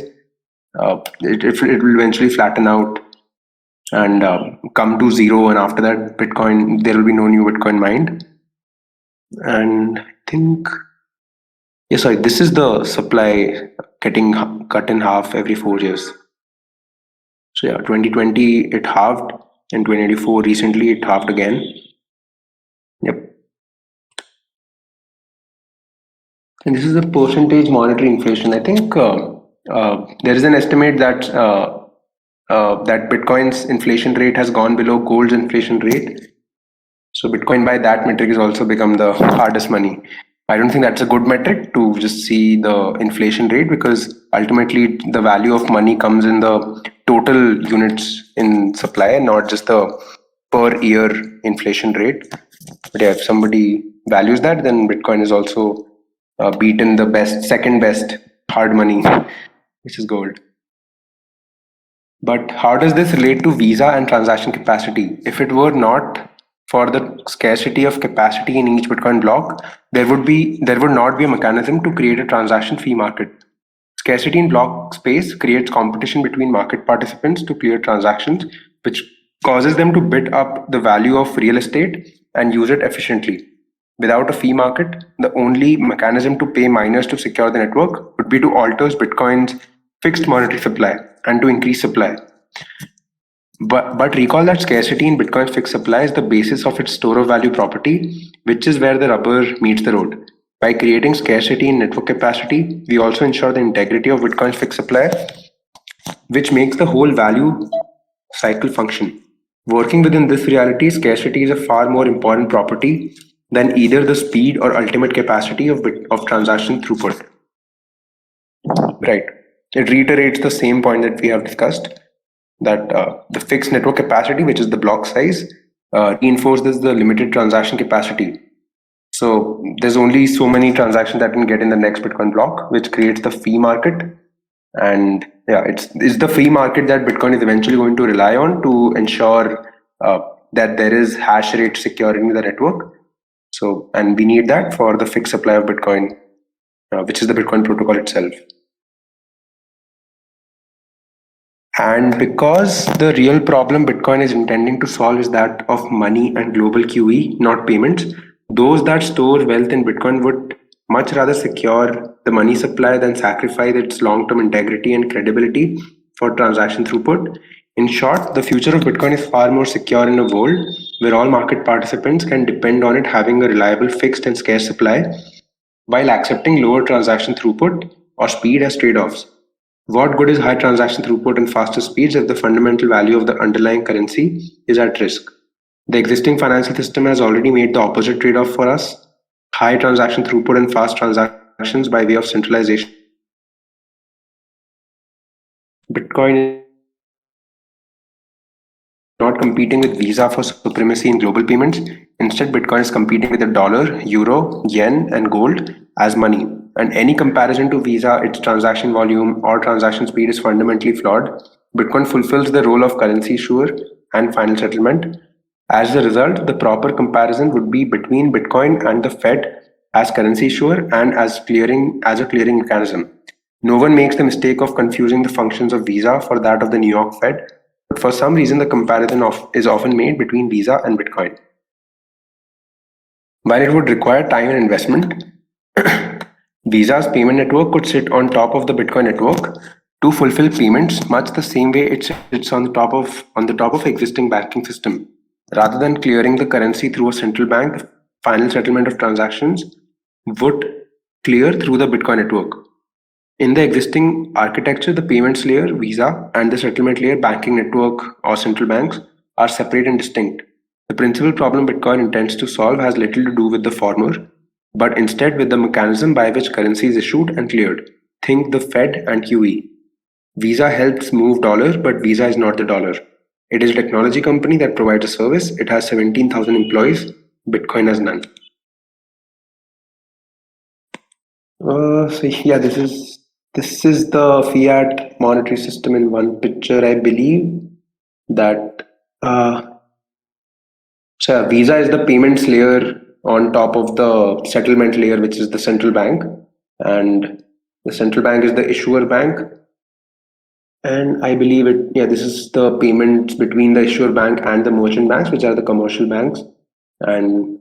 it will eventually flatten out and come to zero, and after that Bitcoin, there will be no new Bitcoin mined. And I think, yeah, sorry, this is the supply getting cut in half every 4 years. So yeah, 2020 it halved, and 2084 recently it halved again. Yep. And this is the percentage monetary inflation. I think there is an estimate that that Bitcoin's inflation rate has gone below gold's inflation rate. So Bitcoin by that metric has also become the hardest money. I don't think that's a good metric to just see the inflation rate, because ultimately the value of money comes in the total units in supply and not just the per year inflation rate. But yeah, if somebody values that, then Bitcoin is also beaten the second best hard money, which is gold. But how does this relate to Visa and transaction capacity? If it were not for the scarcity of capacity in each Bitcoin block, there would not be a mechanism to create a transaction fee market. Scarcity in block space creates competition between market participants to clear transactions, which causes them to bid up the value of real estate and use it efficiently. Without a fee market, the only mechanism to pay miners to secure the network would be to alter Bitcoin's fixed monetary supply and to increase supply. But recall that scarcity in Bitcoin's fixed supply is the basis of its store of value property, which is where the rubber meets the road. By creating scarcity in network capacity, we also ensure the integrity of Bitcoin's fixed supply, which makes the whole value cycle function. Working within this reality, scarcity is a far more important property than either the speed or ultimate capacity of transaction throughput. Right. It reiterates the same point that we have discussed, that the fixed network capacity, which is the block size, reinforces the limited transaction capacity. So there's only so many transactions that can get in the next Bitcoin block, which creates the fee market. And yeah, it's the fee market that Bitcoin is eventually going to rely on to ensure that there is hash rate security in the network. So, and we need that for the fixed supply of Bitcoin, which is the Bitcoin protocol itself. And because the real problem Bitcoin is intending to solve is that of money and global QE, not payments, those that store wealth in Bitcoin would much rather secure the money supply than sacrifice its long term integrity and credibility for transaction throughput. In short, the future of Bitcoin is far more secure in a world where all market participants can depend on it having a reliable, fixed, and scarce supply while accepting lower transaction throughput or speed as trade offs. What good is high transaction throughput and faster speeds if the fundamental value of the underlying currency is at risk? The existing financial system has already made the opposite trade off for us: high transaction throughput and fast transactions by way of centralization. Bitcoin is not competing with Visa for supremacy in global payments. Instead, Bitcoin is competing with the dollar, euro, yen, and gold as money. And any comparison to Visa, its transaction volume or transaction speed is fundamentally flawed. Bitcoin fulfills the role of currency issuer and final settlement. As a result, the proper comparison would be between Bitcoin and the Fed as currency issuer and as a clearing mechanism. No one makes the mistake of confusing the functions of Visa for that of the New York Fed, but for some reason the comparison is often made between Visa and Bitcoin. While it would require time and investment, Visa's payment network could sit on top of the Bitcoin network to fulfill payments much the same way it sits on the top of existing banking system. Rather than clearing the currency through a central bank, final settlement of transactions would clear through the Bitcoin network. In the existing architecture, the payments layer, Visa, and the settlement layer, banking network or central banks, are separate and distinct. The principal problem Bitcoin intends to solve has little to do with the former, but instead with the mechanism by which currency is issued and cleared. Think the Fed and QE. Visa helps move dollars, but Visa is not the dollar. It is a technology company that provides a service. It has 17,000 employees. Bitcoin has none. So yeah, this is the fiat monetary system in one picture. I believe that so Visa is the payments layer on top of the settlement layer, which is the central bank, and the central bank is the issuer bank. And I believe this is the payments between the issuer bank and the merchant banks, which are the commercial banks. And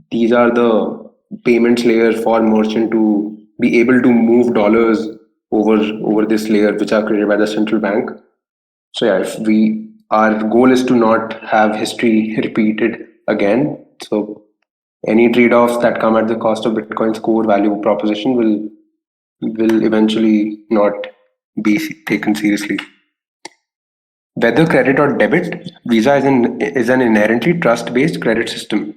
these are the payments layer for merchant to be able to move dollars over this layer, which are created by the central bank. So yeah, our goal is to not have history repeated again. So any trade-offs that come at the cost of Bitcoin's core value proposition will eventually not be taken seriously. Whether credit or debit, Visa is an inherently trust-based credit system.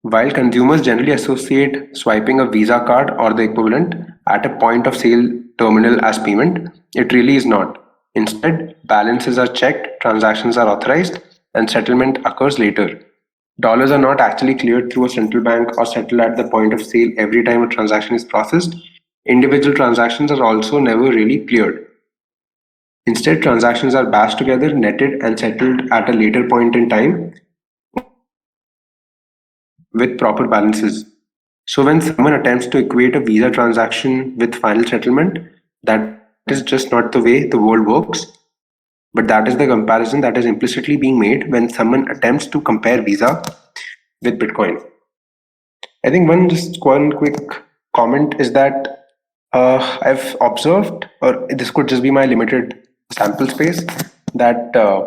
While consumers generally associate swiping a Visa card or the equivalent at a point of sale terminal as payment, it really is not. Instead, balances are checked, transactions are authorized, and settlement occurs later. Dollars are not actually cleared through a central bank or settled at the point of sale every time a transaction is processed. Individual transactions are also never really cleared. Instead, transactions are batched together, netted, and settled at a later point in time with proper balances. So when someone attempts to equate a Visa transaction with final settlement, that is just not the way the world works. But that is the comparison that is implicitly being made when someone attempts to compare Visa with Bitcoin. I think one quick comment is that I've observed, or this could just be my limited sample space, that uh,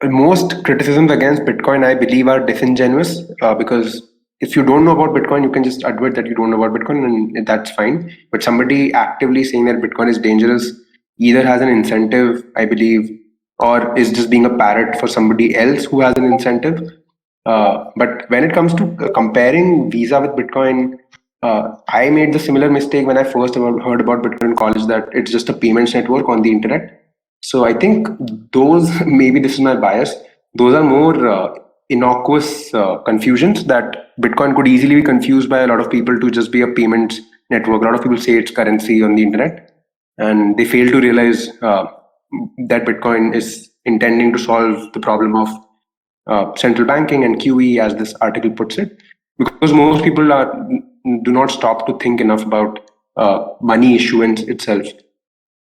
most criticisms against Bitcoin, I believe, are disingenuous because if you don't know about Bitcoin, you can just admit that you don't know about Bitcoin, and that's fine. But somebody actively saying that Bitcoin is dangerous either has an incentive, I believe, or is just being a parrot for somebody else who has an incentive. But when it comes to comparing Visa with Bitcoin, I made the similar mistake when I first heard about Bitcoin in college, that it's just a payments network on the internet. So I think those, maybe this is my bias, those are more innocuous confusions, that Bitcoin could easily be confused by a lot of people to just be a payments network. A lot of people say it's currency on the internet, and they fail to realize that Bitcoin is intending to solve the problem of central banking and QE, as this article puts it, because most people do not stop to think enough about money issuance itself.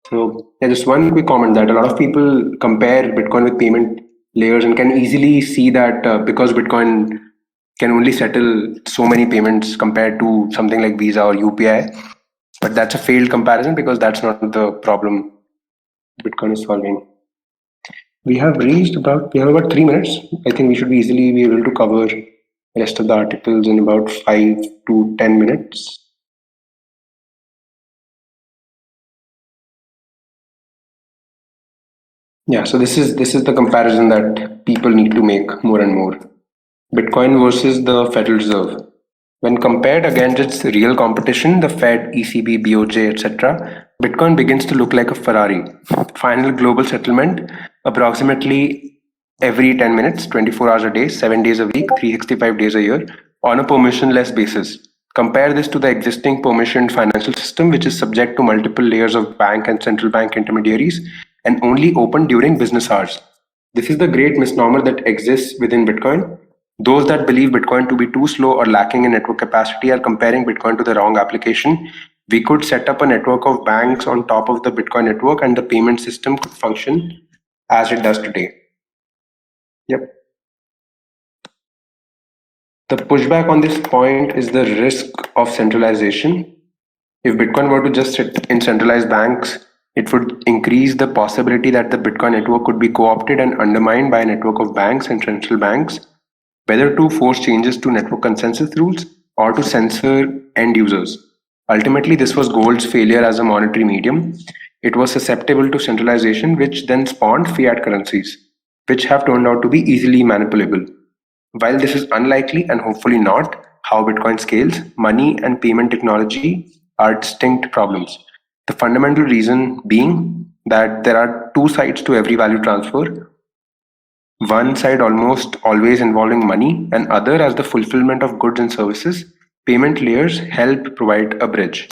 So yeah, just one quick comment, that a lot of people compare Bitcoin with payment layers and can easily see that because Bitcoin can only settle so many payments compared to something like Visa or UPI, but that's a failed comparison because that's not the problem Bitcoin is solving. We have about 3 minutes. I think we should easily be able to cover the rest of the articles in about 5 to 10 minutes. Yeah, so this is the comparison that people need to make more and more. Bitcoin versus the Federal Reserve. When compared against its real competition, the Fed, ECB, BOJ, etc., Bitcoin begins to look like a Ferrari. Final global settlement, approximately every 10 minutes, 24 hours a day, 7 days a week, 365 days a year, on a permissionless basis. Compare this to the existing permissioned financial system, which is subject to multiple layers of bank and central bank intermediaries and only open during business hours. This is the great misnomer that exists within Bitcoin. Those that believe Bitcoin to be too slow or lacking in network capacity are comparing Bitcoin to the wrong application. We could set up a network of banks on top of the Bitcoin network and the payment system could function as it does today. Yep. The pushback on this point is the risk of centralization. If Bitcoin were to just sit in centralized banks, it would increase the possibility that the Bitcoin network could be co-opted and undermined by a network of banks and central banks, whether to force changes to network consensus rules or to censor end users. Ultimately, this was gold's failure as a monetary medium. It was susceptible to centralization, which then spawned fiat currencies, which have turned out to be easily manipulable. While this is unlikely and hopefully not how Bitcoin scales, money and payment technology are distinct problems. The fundamental reason being that there are two sides to every value transfer. One side almost always involving money, and other as the fulfillment of goods and services. Payment layers help provide a bridge.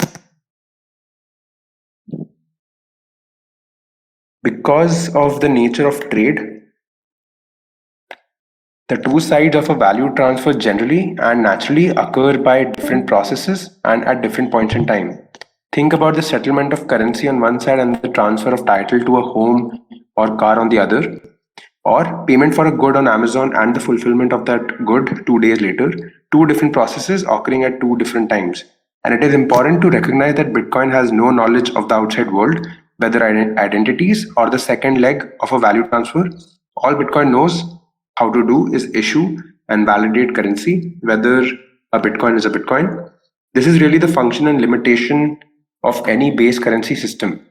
Because of the nature of trade, the two sides of a value transfer generally and naturally occur by different processes and at different points in time. Think about the settlement of currency on one side and the transfer of title to a home or car on the other, or payment for a good on Amazon and the fulfillment of that good 2 days later. Two different processes occurring at two different times. And it is important to recognize that Bitcoin has no knowledge of the outside world, whether identities or the second leg of a value transfer. All Bitcoin knows how to do is issue and validate currency, whether a Bitcoin is a Bitcoin. This is really the function and limitation of any base currency system.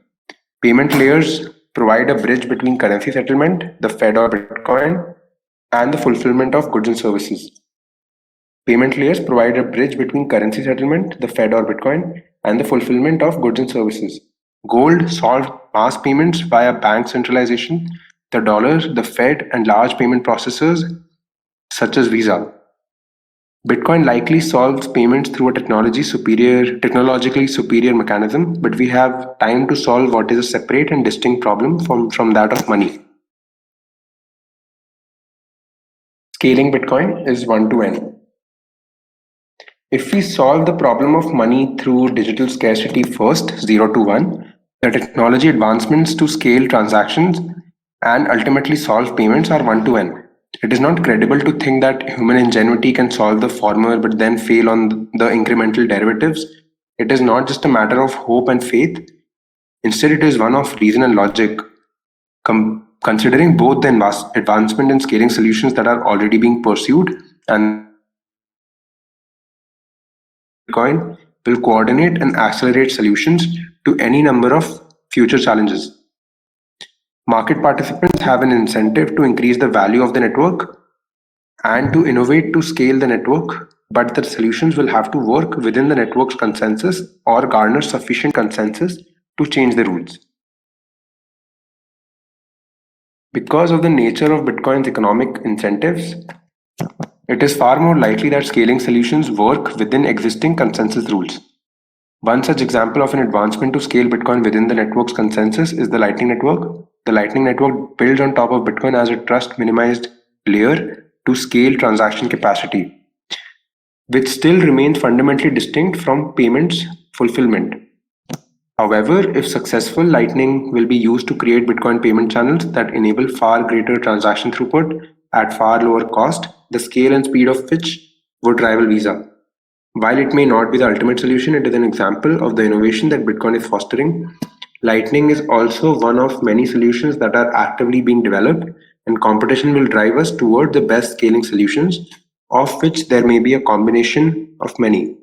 Payment layers provide a bridge between currency settlement, the Fed or Bitcoin, and the fulfillment of goods and services. Payment layers provide a bridge between currency settlement, the Fed or Bitcoin, and the fulfillment of goods and services. Gold solved mass payments via bank centralization, the dollar, the Fed, and large payment processors such as Visa. Bitcoin likely solves payments through a technologically superior mechanism, but we have time to solve what is a separate and distinct problem from that of money. Scaling Bitcoin is 1 to n. If we solve the problem of money through digital scarcity first, 0 to 1, the technology advancements to scale transactions and ultimately solve payments are 1 to n. It is not credible to think that human ingenuity can solve the former but then fail on the incremental derivatives. It is not just a matter of hope and faith. Instead, it is one of reason and logic. Considering both the advancement in scaling solutions that are already being pursued and Bitcoin will coordinate and accelerate solutions to any number of future challenges. Market participants have an incentive to increase the value of the network and to innovate to scale the network, but the solutions will have to work within the network's consensus or garner sufficient consensus to change the rules. Because of the nature of Bitcoin's economic incentives, it is far more likely that scaling solutions work within existing consensus rules. One such example of an advancement to scale Bitcoin within the network's consensus is the Lightning Network. The Lightning Network builds on top of Bitcoin as a trust minimized layer to scale transaction capacity, which still remains fundamentally distinct from payments fulfillment. However, if successful, Lightning will be used to create Bitcoin payment channels that enable far greater transaction throughput at far lower cost, the scale and speed of which would rival Visa. While it may not be the ultimate solution, it is an example of the innovation that Bitcoin is fostering. Lightning is also one of many solutions that are actively being developed, and competition will drive us toward the best scaling solutions, of which there may be a combination of many.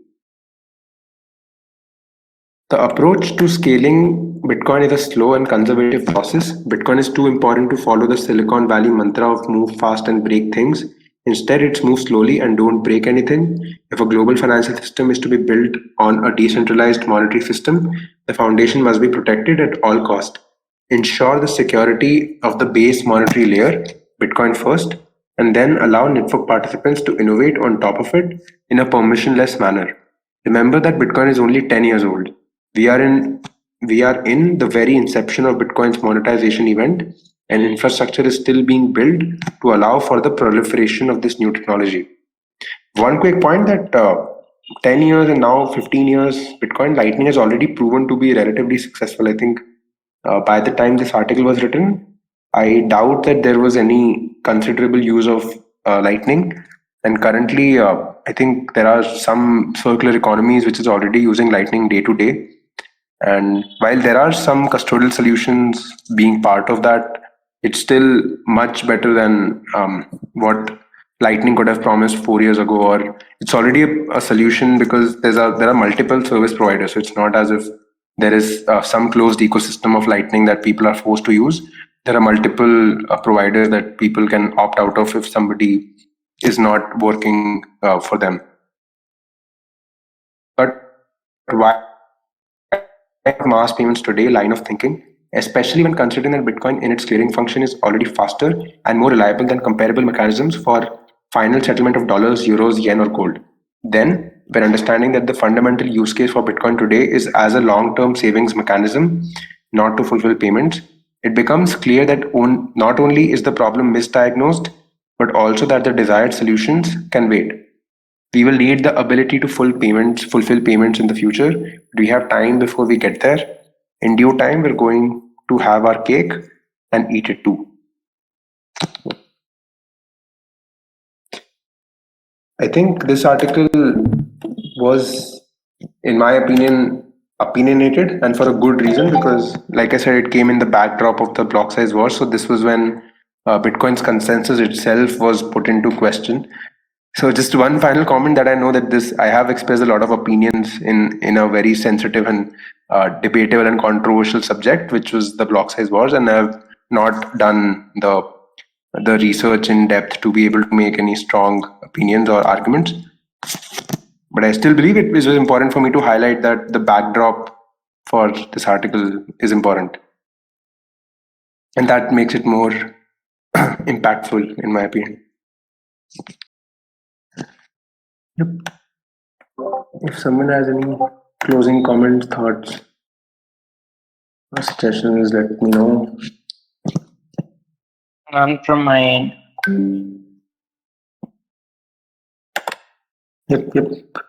The approach to scaling Bitcoin is a slow and conservative process. Bitcoin is too important to follow the Silicon Valley mantra of move fast and break things. Instead, it's move slowly and don't break anything. If a global financial system is to be built on a decentralized monetary system, the foundation must be protected at all cost. Ensure the security of the base monetary layer Bitcoin first, and then allow network participants to innovate on top of it in a permissionless manner. Remember that Bitcoin is only 10 years old. We are in we are in the very inception of Bitcoin's monetization event, and infrastructure is still being built to allow for the proliferation of this new technology. One quick point that 10 years and now 15 years, Bitcoin Lightning has already proven to be relatively successful. I think by the time this article was written, I doubt that there was any considerable use of Lightning. And currently, I think there are some circular economies which is already using Lightning day to day. And while there are some custodial solutions being part of that, it's still much better than what Lightning could have promised 4 years ago. Or it's already a solution because there are multiple service providers. So it's not as if there is some closed ecosystem of Lightning that people are forced to use. There are multiple providers that people can opt out of if somebody is not working for them. But why mass payments today line of thinking, especially when considering that Bitcoin in its clearing function is already faster and more reliable than comparable mechanisms for final settlement of dollars, euros, yen, or gold. Then, when understanding that the fundamental use case for Bitcoin today is as a long term savings mechanism, not to fulfill payments, it becomes clear that not only is the problem misdiagnosed, but also that the desired solutions can wait. We will need the ability to fulfill payments in the future. We have time before we get there. In due time, we're going to have our cake and eat it too. I think this article was, in my opinion, opinionated and for a good reason because, like I said, it came in the backdrop of the block size war. So this was when Bitcoin's consensus itself was put into question. So just one final comment that I know that I have expressed a lot of opinions in a very sensitive and debatable and controversial subject, which was the block size wars, and I have not done the research in depth to be able to make any strong opinions or arguments. But I still believe it was important for me to highlight that the backdrop for this article is important, and that makes it more impactful, in my opinion. Yep. If someone has any closing comments, thoughts, or suggestions, let me know. None from my end. Yep.